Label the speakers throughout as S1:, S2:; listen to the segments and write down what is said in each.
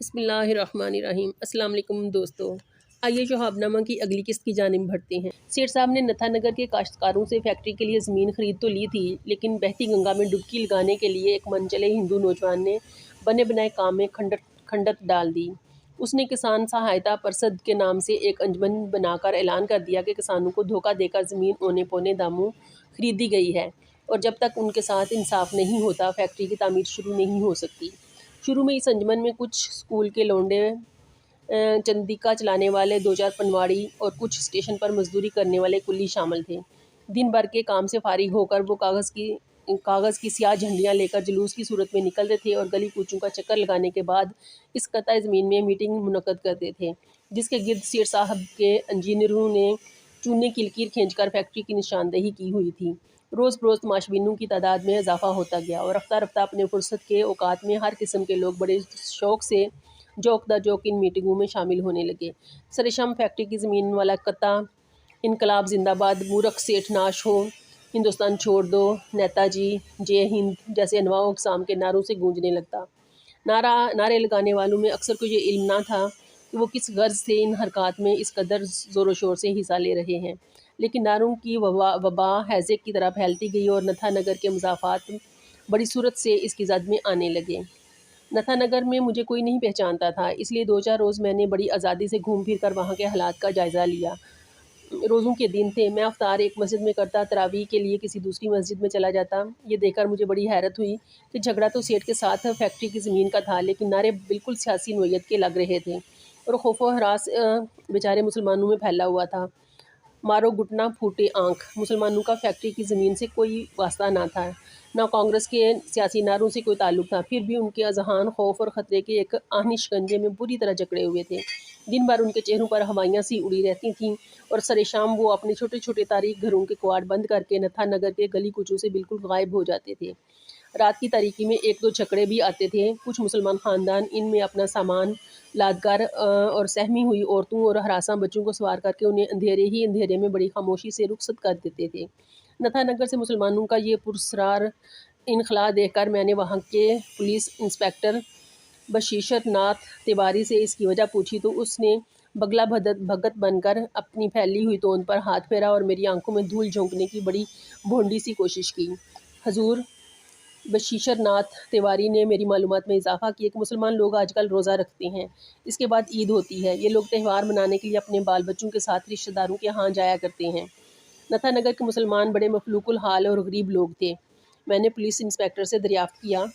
S1: बिस्मिल्लाहिर्रहमानिर्रहीम। अस्सलाम वालेकुम दोस्तों, आइए शहाबनामा की अगली किस्त की जानिब बढ़ते हैं। सेठ साहब ने नथानगर के काश्तकारों से फैक्ट्री के लिए ज़मीन खरीद तो ली थी, लेकिन बहती गंगा में डुबकी लगाने के लिए एक मनचले हिंदू नौजवान ने बने बनाए काम में खंडत डाल दी। उसने किसान सहायता परिषद के नाम से एक अंजमन बनाकर ऐलान कर दिया कि किसानों को धोखा देकर ज़मीन औने पौने दामों खरीदी गई है और जब तक उनके साथ इंसाफ नहीं होता फैक्ट्री की तामीर शुरू नहीं हो सकती। शुरू में इस अंजमन में कुछ स्कूल के लौंडे, चंदिका चलाने वाले, दो चार पनवाड़ी और कुछ स्टेशन पर मजदूरी करने वाले कुल्ली शामिल थे। दिन भर के काम से फारिग होकर वो कागज़ की स्याह झंडियाँ लेकर जुलूस की सूरत में निकलते थे और गली कूचों का चक्कर लगाने के बाद इस कतई ज़मीन में मीटिंग मुनक्कद करते थे, जिसके गिर्द सेठ साहब के इंजीनियरों ने चूने की लकीर खींचकर फैक्ट्री की निशानदेही की हुई थी। रोज़ बरोज़ तमाशबीनों की तादाद में इजाफा होता गया और रफ्ता रफ्ता अपने फुर्सत के औकात में हर किस्म के लोग बड़े शौक़ से जोक द जोक इन मीटिंगों में शामिल होने लगे। सरेशाम फैक्ट्री की ज़मीन वाला कत्ता, इनकलाब जिंदाबाद, मूर्ख सेठ नाश हो, हिंदुस्तान छोड़ दो, नेताजी, जय हिंद जैसे अनवाओं अक़साम के नारों से गूंजने लगता। नारे लगाने वालों में अक्सर को ये इल्म ना था कि वो किस गर्ज से इन हरकत में इस कदर ज़ोर शोर से हिस्सा ले रहे हैं, लेकिन नारों की वबा हैज़े की तरह फैलती गई और नथानगर के मुज़ाफ़ात बड़ी सूरत से इसकी जद में आने लगे। नथानगर में मुझे कोई नहीं पहचानता था, इसलिए दो चार रोज़ मैंने बड़ी आज़ादी से घूम फिर कर वहाँ के हालात का जायज़ा लिया। रोज़ों के दिन थे, मैं अफ्तार एक मस्जिद में करता, तरावी के लिए किसी दूसरी मस्जिद में चला जाता। ये देखकर मुझे बड़ी हैरत हुई कि झगड़ा तो सेठ के साथ फैक्ट्री की ज़मीन का था, लेकिन नारे बिल्कुल सियासी नोयत के लग रहे थे और खौफो हरास बेचारे मुसलमानों में फैला हुआ था। मारो घुटना फूटे आँख, मुसलमानों का फैक्ट्री की ज़मीन से कोई वास्ता ना था, ना कांग्रेस के सियासी नारों से कोई ताल्लुक़ था। फिर भी उनके अज़हान खौफ और ख़तरे के एक आहनी शिकंजे में बुरी तरह जकड़े हुए थे। दिन भर उनके चेहरों पर हवाइयाँ सी उड़ी रहती थीं और सरेशाम वो अपने छोटे छोटे तारीख घरों के किवाड़ बंद करके नथानगर के गली कूचों से बिल्कुल गायब हो जाते थे। रात की तारीकी में एक दो छकड़े भी आते थे। कुछ मुसलमान ख़ानदान इनमें अपना सामान लादकर और सहमी हुई औरतों और हरासा बच्चों को सवार करके उन्हें अंधेरे ही अंधेरे में बड़ी खामोशी से रुखसत कर देते थे। नथानगर से मुसलमानों का ये पुरस्रार इनखला देखकर मैंने वहाँ के पुलिस इंस्पेक्टर बशीर नाथ तिवारी से इसकी वजह पूछी, तो उसने बगला भगत बनकर अपनी फैली हुई तोंद पर हाथ फेरा और मेरी आंखों में धूल झोंकने की बड़ी भोंडी सी कोशिश की। हजूर, बशीर नाथ तिवारी ने मेरी मालूमात में इजाफा किया कि मुसलमान लोग आजकल रोज़ा रखते हैं, इसके बाद ईद होती है। ये लोग त्यौहार मनाने के लिए अपने बाल बच्चों के साथ रिश्तेदारों के यहाँ जाया करते हैं। नथानगर के मुसलमान बड़े मफलूकुल हाल और गरीब लोग थे। मैंने पुलिस इंस्पेक्टर से दरियाफ्त किया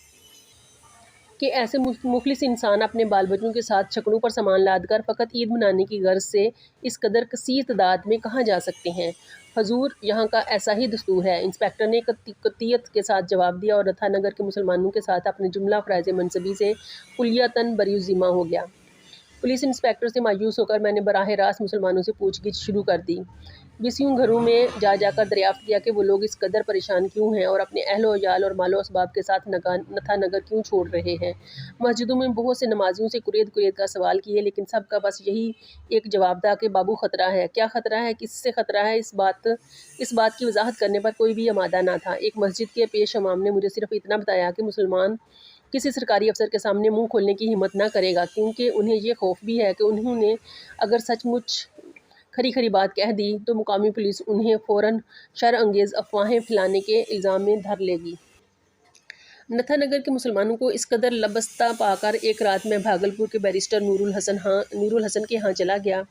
S1: कि ऐसे मुखलिस इंसान अपने बाल बच्चों के साथ छकड़ों पर सामान लाद कर फ़कत ईद मनाने की गर्ज से इस कदर कसीर तादाद में कहाँ जा सकते हैं। हजूर, यहाँ का ऐसा ही दस्तूर है, इंस्पेक्टर ने कतियत के साथ जवाब दिया और नथानगर के मुसलमानों के साथ अपने जुमला फ़राज़ मनसबी से कुलियतन बरीज़िम्मा हो गया। पुलिस इंस्पेक्टर से मायूस होकर मैंने बराह रास्त मुसलमानों से पूछगिछ शुरू कर दी। बीसियों घरों में जाकर दरियाफ्त किया कि वो लोग इस कदर परेशान क्यों हैं और अपने अहलो याल और मालो असबाब के साथ नथानगर क्यों छोड़ रहे हैं। मस्जिदों में बहुत से नमाजियों से कुरेद का सवाल किए, लेकिन सबका बस यही एक जवाब था कि बाबू ख़तरा है। क्या ख़तरा है, किससे ख़तरा है, इस बात की वजाहत करने पर कोई भी आमादा ना था। एक मस्जिद के पेश इमाम ने मुझे सिर्फ इतना बताया कि मुसलमान किसी सरकारी अफसर के सामने मुंह खोलने की हिम्मत ना करेगा, क्योंकि उन्हें ये खौफ भी है कि उन्होंने अगर सचमुच खरी खरी बात कह दी तो मुकामी पुलिस उन्हें फ़ौरन शर अंगेज़ अफवाहें फैलाने के इल्ज़ाम में धर लेगी। नथानगर के मुसलमानों को इस कदर लबस्ता पाकर एक रात में भागलपुर के बैरिस्टर नूरुल हसन के यहाँ चला गया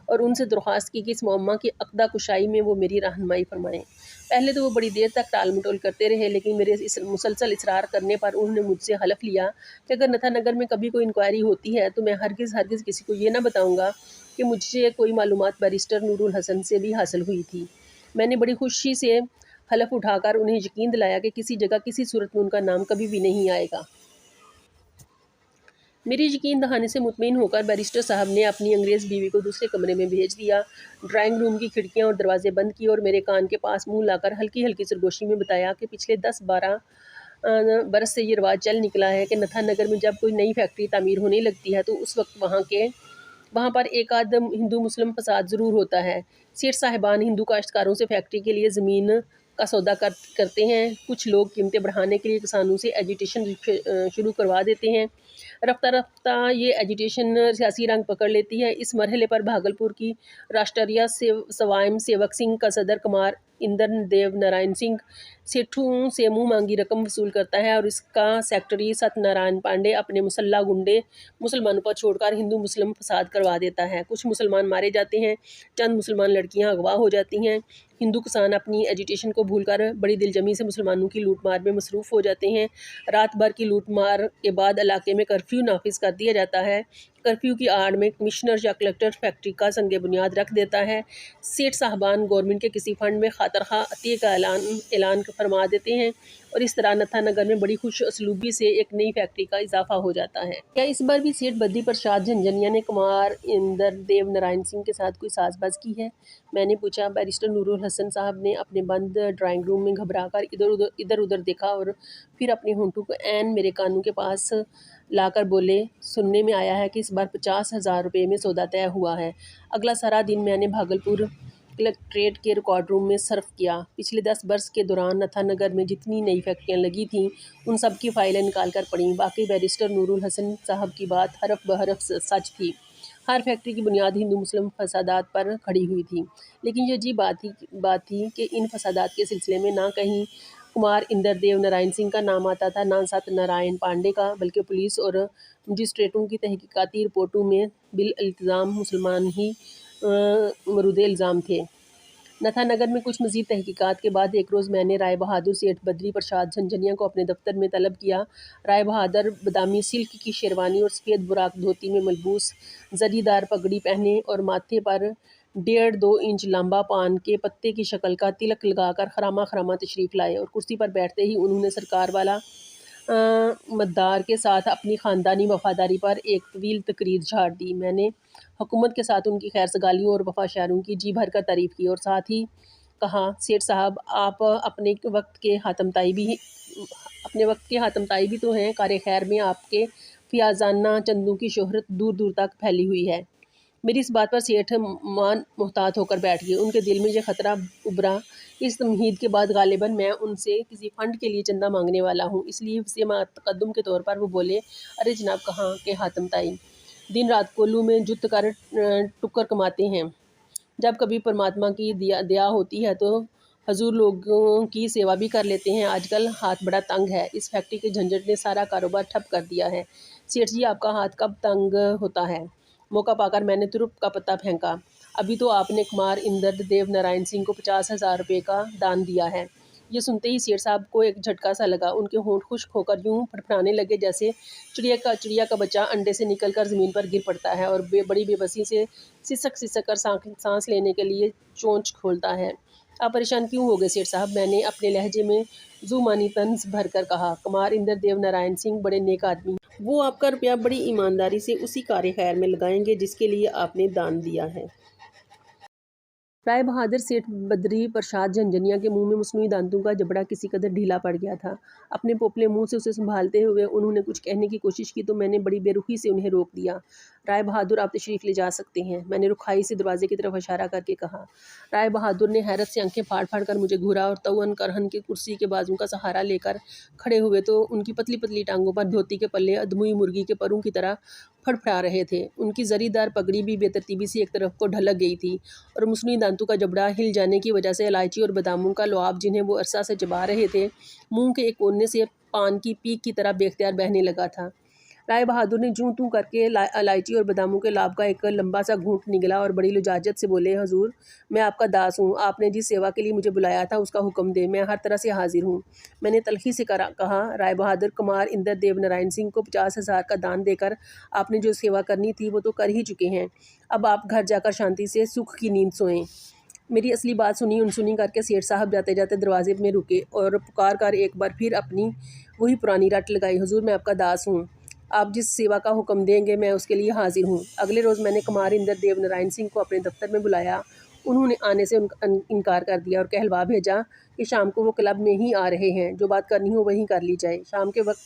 S1: और उनसे दरख्वास्त की कि इस मुअम्मा की अक़दा कुशाई में वो मेरी रहनुमाई फरमाएँ। पहले तो वो बड़ी देर तक टाल मटोल करते रहे, लेकिन मेरे इस मुसलसल इसरार करने पर उन्होंने मुझसे हलफ लिया कि अगर नथानगर में कभी कोई इंक्वायरी होती है तो मैं हरगिज़ किसी को ये ना बताऊँगा कि मुझे कोई मालूमात बैरिस्टर नूरुल हसन से भी हासिल हुई थी। मैंने बड़ी खुशी से हलफ उठाकर उन्हें यकीन दिलाया कि किसी जगह किसी सूरत में उनका नाम कभी भी नहीं आएगा। मेरी यकीन दहाने से मुतमईन होकर बैरिस्टर साहब ने अपनी अंग्रेज़ बीवी को दूसरे कमरे में भेज दिया, ड्राइंग रूम की खिड़कियां और दरवाजे बंद किए और मेरे कान के पास मुंह लाकर हल्की हल्की सरगोशी में बताया कि पिछले 10-12 बरस से ये रिवाज चल निकला है कि नथानगर में जब कोई नई फैक्ट्री तामीर होने लगती है तो उस वक्त वहाँ पर एक आध हिंदू मुस्लिम फसाद ज़रूर होता है। सेठ साहिबान हिंदू काश्तकारों से फैक्ट्री के लिए ज़मीन का सौदा करते हैं। कुछ लोग कीमतें बढ़ाने के लिए किसानों से एजिटेशन शुरू करवा देते हैं। रफ्ता रफ्ता ये एजिटेशन सियासी रंग पकड़ लेती है। इस मरहले पर भागलपुर की राष्ट्रीय स्वयं सेवक सिंह का सदर कुमार इंदर देव नारायण सिंह सेठू से मुंह मांगी रकम वसूल करता है और इसका सेक्रेटरी सत्यनारायण पांडे अपने मुसल्ला गुंडे मुसलमानों पर छोड़कर हिंदू मुस्लिम फसाद करवा देता है। कुछ मुसलमान मारे जाते हैं, चंद मुसलमान लड़कियां अगवा हो जाती हैं। हिंदू किसान अपनी एजिटेशन को भूलकर बड़ी दिलजमी से मुसलमानों की लूटमार में मसरूफ़ हो जाते हैं। रात भर की लूटमार के बाद इलाके में कर्फ्यू नाफिज कर दिया जाता है। कर्फ्यू की आड़ में कमिश्नर या कलेक्टर फैक्ट्री का संग बुनियाद रख देता है। सेठ साहबान गवर्नमेंट के किसी फंड में खातर खा अतिय का ऐलान फरमा देते हैं और इस तरह नथा नगर में बड़ी खुश असलूबी से एक नई फैक्ट्री का इजाफा हो जाता है। क्या इस बार भी सेठ बद्री प्रसाद झंझनिया ने कुमार इंदर देव नारायण सिंह के साथ कोई साजबाज की है? मैंने पूछा। बैरिस्टर नूरुल हसन साहब ने अपने बंद ड्राइंग रूम में घबराकर इधर उधर देखा और फिर अपने होंठों को ऐन मेरे कानों के पास लाकर बोले, सुनने में आया है कि इस बार 50,000 रुपये में सौदा तय हुआ है। अगला सारा दिन मैंने भागलपुर कलेक्ट्रेट के रिकॉर्ड रूम में सर्फ किया। पिछले 10 बरस के दौरान नथानगर में जितनी नई फैक्ट्रियाँ लगी थीं उन सब की फाइलें निकाल कर पढ़ीं। बाकी बैरिस्टर नूरुल हसन साहब की बात हरफ बहरफ सच थी। हर फैक्ट्री की बुनियाद हिंदू मुस्लिम फसादात पर खड़ी हुई थी। लेकिन ये अजीब बात थी कि इन फसादात के सिलसिले में ना कहीं कुमार इंदर देव नारायण सिंह का नाम आता था, ना सत्यनारायण पांडे का, बल्कि पुलिस और मजिस्ट्रेटों की तहकीकाती रिपोर्टों में बिल इल्ज़ाम मुसलमान ही मरूद इल्ज़ाम थे। नथानगर में कुछ मज़ीद तहकीकात के बाद एक रोज़ मैंने राय बहादुर सेठ बद्री प्रसाद झंझनिया को अपने दफ्तर में तलब किया। राय बहादुर बदामी सिल्क की शेरवानी और सफ़ेद बुराक धोती में मलबूस, जरीदार पगड़ी पहने और माथे पर 1.5-2 इंच लंबा पान के पत्ते की शक्ल का तिलक लगाकर खरामा खरामा तशरीफ़ लाए और कुर्सी पर बैठते ही उन्होंने सरकार वाला मद्दार के साथ अपनी ख़ानदानी वफ़ादारी पर एक तवील तकरीर झाड़ दी। मैंने हुकूमत के साथ उनकी खैर सगालियों और वफ़ा शायरों की जी भर कर तारीफ़ की और साथ ही कहा, सेठ साहब आप अपने वक्त के हातमताई भी तो हैं। कार खैर में आपके फ़ियाज़ाना चंदों की शोहरत दूर दूर तक फैली हुई है। मेरी इस बात पर सेठ मान मुहतात होकर बैठ गए। उनके दिल में यह खतरा उभरा, इस तमहीद के बाद गालिबन मैं उनसे किसी फ़ंड के लिए चंदा मांगने वाला हूँ। इसलिए वसीयत तकद्दुम के तौर पर वो बोले, अरे जनाब कहाँ के हातम ताई, दिन रात कोल्लू में जुत कर टुक्कर कमाते हैं। जब कभी परमात्मा की दया होती है तो हजूर लोगों की सेवा भी कर लेते हैं। आजकल हाथ बड़ा तंग है। इस फैक्ट्री के झंझट ने सारा कारोबार ठप कर दिया है। सेठ जी आपका हाथ कब तंग होता है? मौका पाकर मैंने तुरुप का पत्ता फेंका। अभी तो आपने कुमार इंदर देव नारायण सिंह को 50,000 रुपये का दान दिया है। ये सुनते ही सेठ साहब को एक झटका सा लगा। उनके होंठ खुश्क होकर यूं फड़फड़ाने लगे जैसे चिड़िया का बच्चा अंडे से निकलकर ज़मीन पर गिर पड़ता है और बड़ी बेबसी से सिसक कर सांस लेने के लिए चोंच खोलता है। आप परेशान क्यों हो गए सेठ साहब? मैंने अपने लहजे में जुमानी तंज भर कर कहा। कुमार इंदर देव नारायण सिंह बड़े नेक आदमी हैं। वो आपका रुपया बड़ी ईमानदारी से उसी कार खैर में लगाएंगे जिसके लिए आपने दान दिया है। राय बहादुर सेठ बद्री प्रसाद झंझनिया के मुंह में मसनूई दांतों का जबड़ा किसी कदर ढीला पड़ गया था। अपने पोपले मुंह से उसे संभालते हुए उन्होंने कुछ कहने की कोशिश की तो मैंने बड़ी बेरुखी से उन्हें रोक दिया। राय बहादुर आप तशरीफ़ ले जा सकते हैं, मैंने रुखाई से दरवाजे की तरफ इशारा करके कहा। राय बहादुर ने हैरत से आंखें फाड़ फाड़ कर मुझे घूरा और तवन करहन के कुर्सी के बाजू का सहारा लेकर खड़े हुए तो उनकी पतली पतली टांगों पर धोती के पल्ले अदमुई मुर्गी के परों की तरह फड़फड़ा रहे थे। उनकी जरीदार पगड़ी भी बेतरतीबी से एक तरफ को ढलक गई थी और मसनूई दांतों का जबड़ा हिल जाने की वजह से इलायची और बादामों का लुआब जिन्हें वो अरसा से चबा रहे थे, मुंह के एक कोने से पान की पीक की तरह बेख्तियार बहने लगा था। राय बहादुर ने जूं तूं करके इलायची और बादामों के लाभ का एक लंबा सा घूंट निगला और बड़ी लुजाजत से बोले, हजूर मैं आपका दास हूँ, आपने जिस सेवा के लिए मुझे बुलाया था उसका हुक्म दे, मैं हर तरह से हाजिर हूँ। मैंने तलखी से कहा, राय बहादुर कुमार इंदर देव नारायण सिंह को 50,000 का दान देकर आपने जो सेवा करनी थी वो तो कर ही चुके हैं। अब आप घर जाकर शांति से सुख की नींद सोएं। मेरी असली बात सुनी अनसुनी करके सेठ साहब जाते जाते दरवाजे में रुके और पुकार कर एक बार फिर अपनी वही पुरानी रट लगाई, हुजूर मैं आपका दास हूँ, आप जिस सेवा का हुक्म देंगे मैं उसके लिए हाजिर हूँ। अगले रोज़ मैंने कुमार इंदर देव नारायण सिंह को अपने दफ्तर में बुलाया। उन्होंने आने से इनकार कर दिया और कहलवा भेजा कि शाम को वो क्लब में ही आ रहे हैं, जो बात करनी हो वहीं कर ली जाए। शाम के वक्त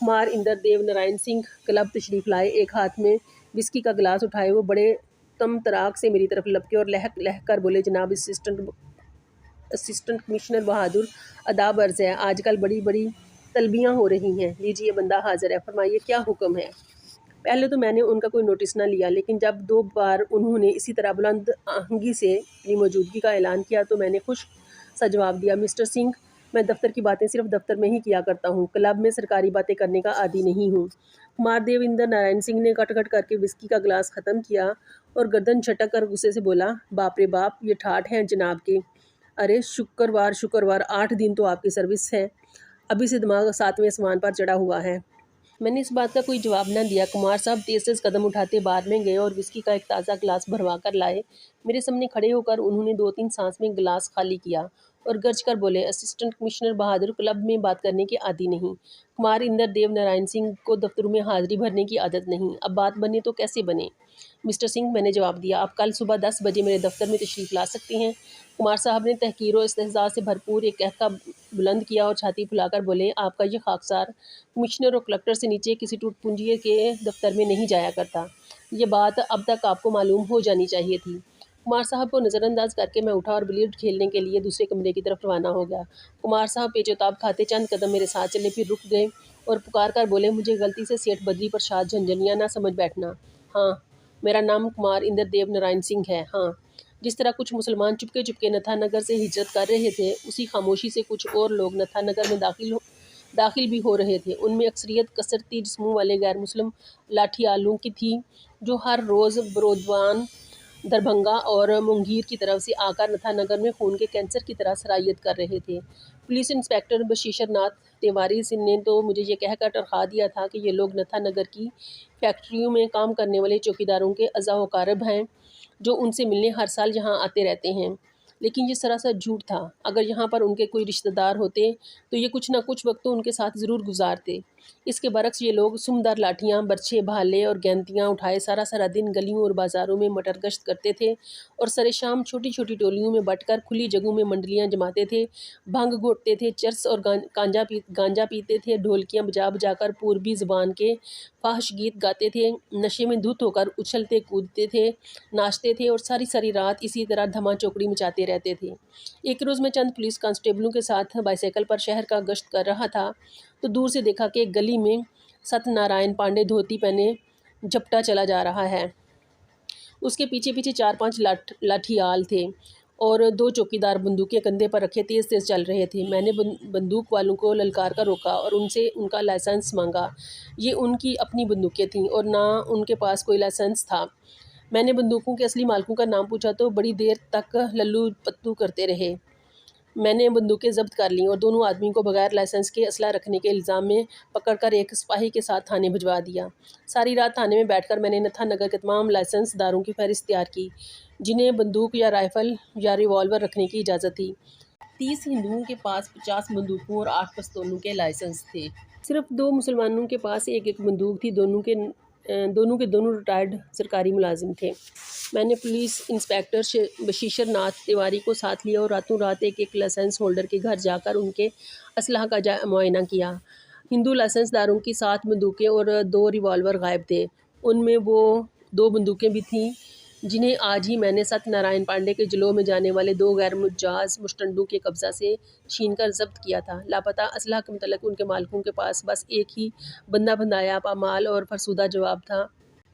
S1: कुमार इंदर देव नारायण सिंह क्लब तशरीफ़ लाए। एक हाथ में विस्की का गिलास उठाए वो बड़े तम तराक से मेरी तरफ लपके और लहक लहक कर बोले, जनाब असिस्टेंट कमिश्नर बहादुर, अदाब अर्ज़ है, आजकल बड़ी बड़ी तलबियाँ हो रही हैं। लीजिए बंदा हाज़िर है, फरमाइए क्या हुक्म है। पहले तो मैंने उनका कोई नोटिस ना लिया, लेकिन जब 2 बार उन्होंने इसी तरह बुलंद आहंगी से अपनी मौजूदगी का ऐलान किया तो मैंने खुश सा जवाब दिया, मिस्टर सिंह, मैं दफ़्तर की बातें सिर्फ़ दफ़्तर में ही किया करता हूँ, क्लब में सरकारी बातें करने का आदी नहीं हूँ। कुमार देवेंद्र नारायण सिंह ने कट-कट करके विस्की का गिलास ख़त्म किया और गर्दन झटक कर गुस्से से बोला, बाप रे बाप, ये ठाठ हैं जनाब के। अरे शुक्रवार 8 दिन तो आपकी सर्विस है, अभी से दिमाग 7वें आसमान पर चढ़ा हुआ है। मैंने इस बात का कोई जवाब न दिया। कुमार साहब तेज-तेज कदम उठाते बार में गए और विस्की का एक ताज़ा गिलास भरवा कर लाए। मेरे सामने खड़े होकर उन्होंने 2-3 सांस में गिलास खाली किया और गरज कर बोले, असिस्टेंट कमिश्नर बहादुर क्लब में बात करने के आदी नहीं। कुमार इंदर देव नारायण सिंह को दफ्तरों में हाजिरी भरने की आदत नहीं। अब बात बने तो कैसे बने? मिस्टर सिंह, मैंने जवाब दिया, आप कल सुबह 10 बजे मेरे दफ्तर में तशरीफ़ ला सकते हैं। कुमार साहब ने तहकीर और इस्तेहज़ा से भरपूर एक कहका बुलंद किया और छाती फुलाकर बोले, आपका ये खाकसार कमिश्नर और कलेक्टर से नीचे किसी टूटपूंजिए के दफ्तर में नहीं जाया करता। ये बात अब तक आपको मालूम हो जानी चाहिए थी। कुमार साहब को नज़रअंदाज करके मैं उठा और बिलियर्ड खेलने के लिए दूसरे कमरे की तरफ रवाना हो गया। कुमार साहब पेचोताब खाते चंद कदम मेरे साथ चले, फिर रुक गए और पुकार कर बोले, मुझे गलती से सेठ बद्री प्रसाद झंझनिया ना समझ बैठना। हाँ, मेरा नाम कुमार इंदर देव नारायण सिंह है। हाँ, जिस तरह कुछ मुसलमान चुपके चुपके नथानगर से हिजरत कर रहे थे, उसी खामोशी से कुछ और लोग नथानगर में दाखिल भी हो रहे थे। उनमें अक्सरियत कसरती जिस्मों वाले गैर मुस्लिम लाठियालों की थी, जो हर रोज़ बरोदवान, दरभंगा और मुंगेर की तरफ से आकर नथानगर में खून के कैंसर की तरह सरायत कर रहे थे। पुलिस इंस्पेक्टर बशीर नाथ तिवारी सिंह ने तो मुझे ये कहकर टरखा दिया था कि ये लोग नथानगर की फैक्ट्रियों में काम करने वाले चौकीदारों के अज़ा वकारब हैं, जो उनसे मिलने हर साल यहाँ आते रहते हैं। लेकिन ये सरासर झूठ था। अगर यहाँ पर उनके कोई रिश्तेदार होते तो ये कुछ ना कुछ वक्त तो उनके साथ ज़रूर गुजारते। इसके बरक्स ये लोग सुमदार लाठियाँ, बर्छे, भाले और गेंतियाँ उठाए सारा सारा दिन गलियों और बाज़ारों में मटर गश्त करते थे और सरेशाम छोटी छोटी टोलियों में बटकर खुली जगहों में मंडलियाँ जमाते थे, भंग घोटते थे, चरस और गांजा पीते थे, ढोलकियाँ बजा बजा कर पूर्वी ज़बान के फाहश गीत गाते थे, नशे में धुत होकर उछलते कूदते थे, नाचते थे और सारी सारी रात इसी तरह धमा चौकड़ी मचाते रहते थे। एक रोज़ मैं चंद पुलिस कांस्टेबलों के साथ बाईसाइकिल पर शहर का गश्त कर रहा था तो दूर से देखा कि एक गली में सत्यनारायण पांडे धोती पहने झपटा चला जा रहा है। उसके पीछे पीछे 4-5 लाठियाल थे और 2 चौकीदार बंदूकें कंधे पर रखे तेज़ तेज़ चल रहे थे। मैंने बंदूक वालों को ललकार कर रोका और उनसे उनका लाइसेंस मांगा। ये उनकी अपनी बंदूकें थीं और ना उनके पास कोई लाइसेंस था। मैंने बंदूकों के असली मालिकों का नाम पूछा तो बड़ी देर तक लल्लू पत्तू करते रहे। मैंने बंदूकें ज़ब्त कर लीं और दोनों आदमी को बगैर लाइसेंस के असला रखने के इल्ज़ाम में पकड़कर एक सिपाही के साथ थाने भिजवा दिया। सारी रात थाने में बैठकर मैंने नथानगर के तमाम लाइसेंसदारों की फहरिस्त तैयार की, जिन्हें बंदूक या राइफ़ल या रिवॉल्वर रखने की इजाज़त थी। 30 हिंदुओं के पास 50 बंदूकों और 8 पिस्तौलों के लाइसेंस थे। सिर्फ 2 मुसलमानों के पास एक बंदूक थी। दोनों के दोनों रिटायर्ड सरकारी मुलाजिम थे। मैंने पुलिस इंस्पेक्टर बशीर नाथ तिवारी को साथ लिया और रातों रात एक लाइसेंस होल्डर के घर जाकर उनके असलहा का मुआयना किया। हिंदू लाइसेंसदारों की 7 बंदूकें और 2 रिवॉल्वर गायब थे। उनमें वो 2 बंदूकें भी थीं जिन्हें आज ही मैंने सत्यनारायण पांडे के जलो में जाने वाले 2 गैर मुजाज मुस्टंडों के कब्जा से छीनकर जब्त किया था। लापता असलहा के मुतल्लिक उनके मालिकों के पास बस एक ही बंदा बंदाया पामाल और फरसुदा जवाब था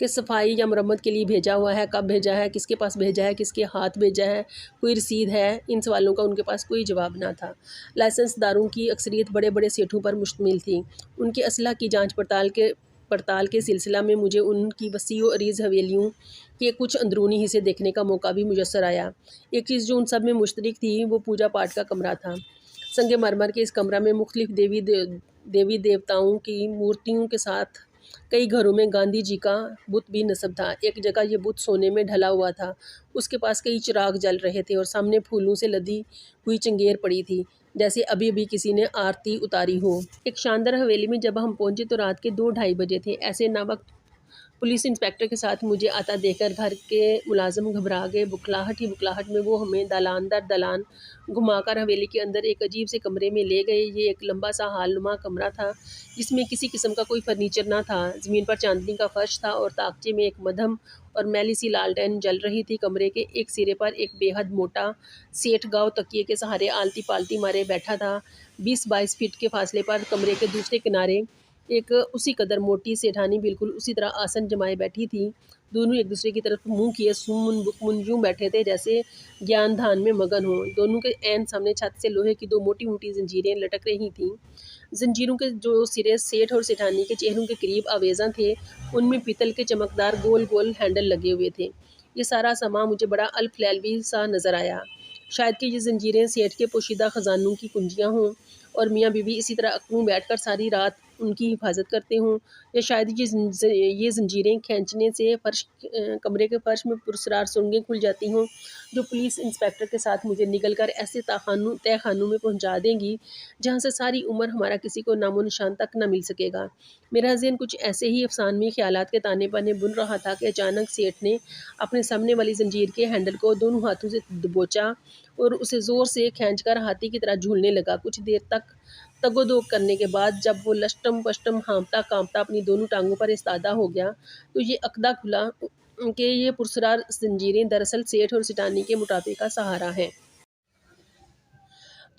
S1: कि सफाई या मरम्मत के लिए भेजा हुआ है, कब भेजा है, किसके पास भेजा है, किसके हाथ भेजा है, कोई रसीद है। इन सवालों का उनके पास कोई जवाब ना था। लाइसेंसदारों की अक्सरियत बड़े बड़े सेठों पर मुश्तमिल थी। उनके असलहा की जाँच पड़ताल के सिलसिला में मुझे उनकी वसीओ अरीज़ हवेलियों के कुछ अंदरूनी हिस्से देखने का मौका भी मुयस्सर आया। एक चीज़ जो उन सब में मुश्तरक थी वो पूजा पाठ का कमरा था। संगे मरमर के इस कमरा में मुख्तलिफ देवी देवताओं की मूर्तियों के साथ कई घरों में गांधी जी का बुत भी नस्ब था। एक जगह ये बुत सोने में ढला हुआ था, उसके पास कई चिराग जल रहे थे और सामने फूलों से लदी हुई चंगेर पड़ी थी, जैसे अभी अभी किसी ने आरती उतारी हो। एक शानदार हवेली में जब हम पहुंचे तो रात के 2-2:30 बजे थे। ऐसे ना वक्त पुलिस इंस्पेक्टर के साथ मुझे आता देखकर घर के मुलाजिम घबरा गए। बुखलाहट ही बुखलाहट में वो हमें दालान दर दालान घुमाकर हवेली के अंदर एक अजीब से कमरे में ले गए। ये एक लंबा सा हालनुमा कमरा था जिसमें किसी किस्म का कोई फर्नीचर ना था। ज़मीन पर चांदनी का फर्श था और ताकचे में एक मध्यम और मैली सी लालटेन जल रही थी। कमरे के एक सिरे पर एक बेहद मोटा सेठ गाँव तकिए के सहारे आलती पालती मारे बैठा था। 20-22 फीट के फासले पर कमरे के दूसरे किनारे एक उसी कदर मोटी सेठानी बिल्कुल उसी तरह आसन जमाए बैठी थी। दोनों एक दूसरे की तरफ मुंह किए सुमुन बुकमुन यूं बैठे थे जैसे ज्ञान ध्यान में मगन हो। दोनों के ऐन सामने छत से लोहे की दो मोटी मोटी जंजीरें लटक रही थीं। जंजीरों के जो सिरे सेठ और सेठानी के चेहरों के करीब आवेजा थे, उनमें पीतल के चमकदार गोल गोल हैंडल लगे हुए थे। ये सारा सामान मुझे बड़ा अल्फलैलवी सा नज़र आया। शायद कि ये जंजीरें सेठ के पोशीदा खजानों की कुंजियाँ हों और मियाँ बीवी इसी तरह अकड़ूं बैठकर सारी रात उनकी हिफाजत करते हों, या शायद ये जंजीरें खींचने से कमरे के फर्श में पुरस्रार सुरंगें खुल जाती हों जो पुलिस इंस्पेक्टर के साथ मुझे निगल कर ऐसे तहखानों में पहुंचा देंगी जहां से सारी उम्र हमारा किसी को नामो निशान तक न मिल सकेगा। मेरा ज़हन कुछ ऐसे ही अफसानवी ख्यालात के ताने बाने बुन रहा था कि अचानक सेठ ने अपने सामने वाली जंजीर के हैंडल को दोनों हाथों से दबोचा और उसे ज़ोर से खींचकर हाथी की तरह झूलने लगा। कुछ देर तक तगोदोग करने के बाद जब वो लष्टम पष्टम हाँफता कांपता अपनी दोनों टांगों पर इस्तादा हो गया तो ये अकदा खुला कि ये पुरस्रार जंजीरें दरअसल सेठ और सिटानी के मुटाफे का सहारा है।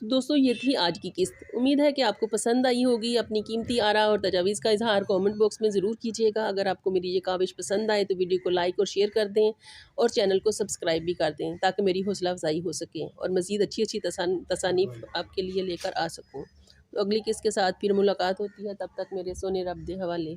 S1: तो दोस्तों ये थी आज की किस्त। उम्मीद है कि आपको पसंद आई होगी। अपनी कीमती आरा और तजावीज़ का इजहार कमेंट बॉक्स में ज़रूर कीजिएगा। अगर आपको मेरी ये काविश पसंद आए तो वीडियो को लाइक और शेयर कर दें और चैनल को सब्सक्राइब भी कर दें ताकि मेरी हौसला अफजाई हो सके और मज़ीद अच्छी अच्छी तसानीफ आपके लिए लेकर आ सकूँ। तो अगली किस्त के साथ फिर मुलाकात होती है। तब तक मेरे सोने रब दे हवाले।